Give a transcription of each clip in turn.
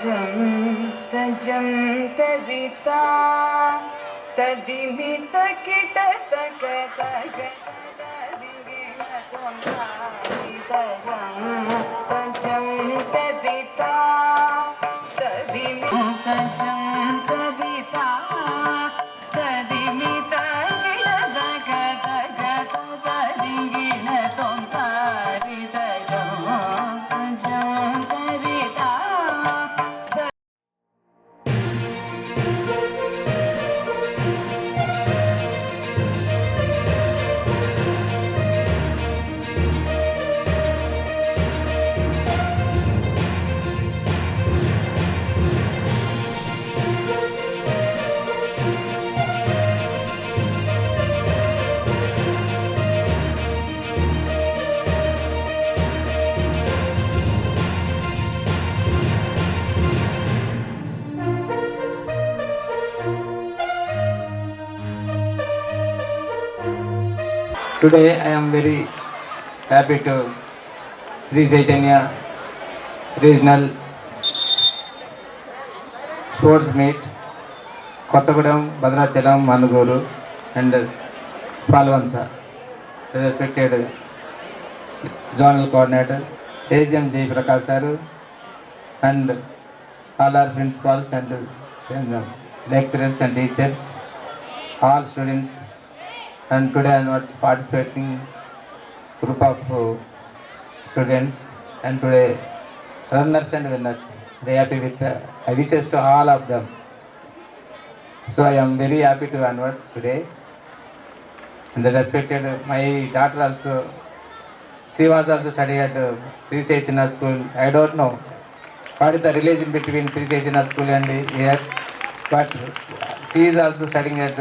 जं तजं तरिता तदिमित किटतकतगतदिगिण त्वं तजं तजं तरिता तदिमित तजं तरिता तदिमित किटतकतगतदिगिण त्वं तजं तजं तरिता. Today I am very happy to Sri Chaitanya Regional Sports Meet, Kottagudem, Bhadrachalam, Manuguru and Palvansa, respected Zonal Coordinator, AGM J. Prakash Saru and all our principals and lecturers and teachers, all students, and today I was participating group of students and today runners and winners. Very happy with I wishes to all of them. So I am very happy to onwards today. And the respected my daughter also, she was also studying at Sri Chaitanya School. I don't know what is the relation between Sri Chaitanya School and here, but she is also studying at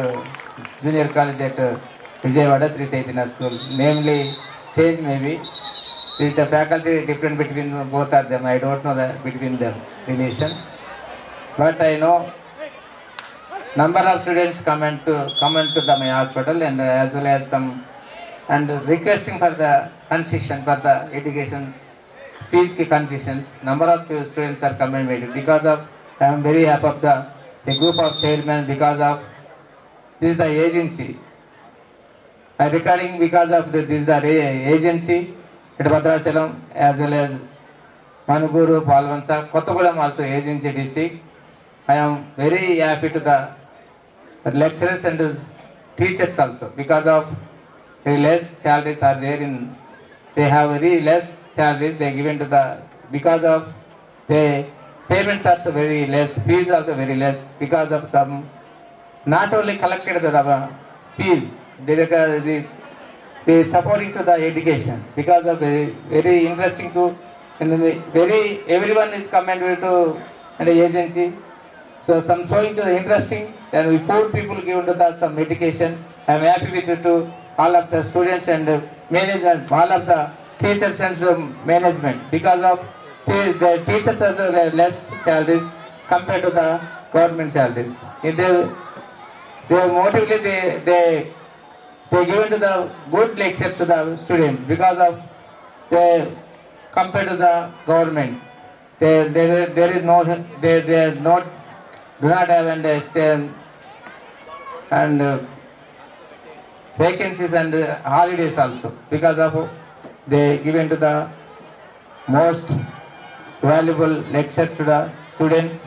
junior college at Vijayawada Sri Chaitanya School. Namely, change maybe. Is the faculty different between both of them? I don't know the between them relation. But I know number of students come into my hospital and as well as some and requesting for the concession for the education fees concessions. Number of students are coming because of I am very happy of the a group of chairmen because of this is the agency. I recording because of this is the agency at Bhadrachalam as well as Manuguru, Palvansa, Kottagudem also agency district. I am very happy to the lecturers and teachers also because of very less salaries are there in they have very less salaries they given to the because of the payments also very less, fees also very less because of some not only collected the fees they supporting to the education because of very interesting to and very everyone is commented to and agency. So some showing to the interesting then we poor people give to the some education. I am happy with it to all of the students and management, all of the teachers and management because of the teachers also less salaries compared to the government salaries. If they motivate they given to the good lecture to the students because of they compared to the government. There is no they not do not have and vacancies and holidays also because of they given to the most valuable lecture to the students.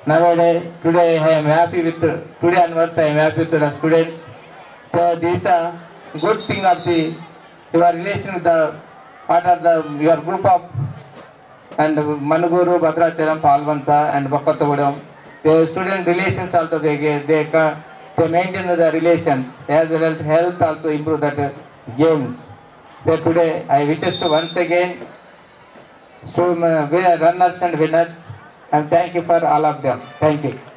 Nowadays today I am happy with today onwards I am happy with the students. So these are good thing of the your relation with the part of the your group of and Manuguru, Bhadrachalam, Palvansa and Kottagudem. The student relations also they maintain the relations as well as health also improve that games. So today I wishes to once again runners and winners and thank you for all of them. Thank you.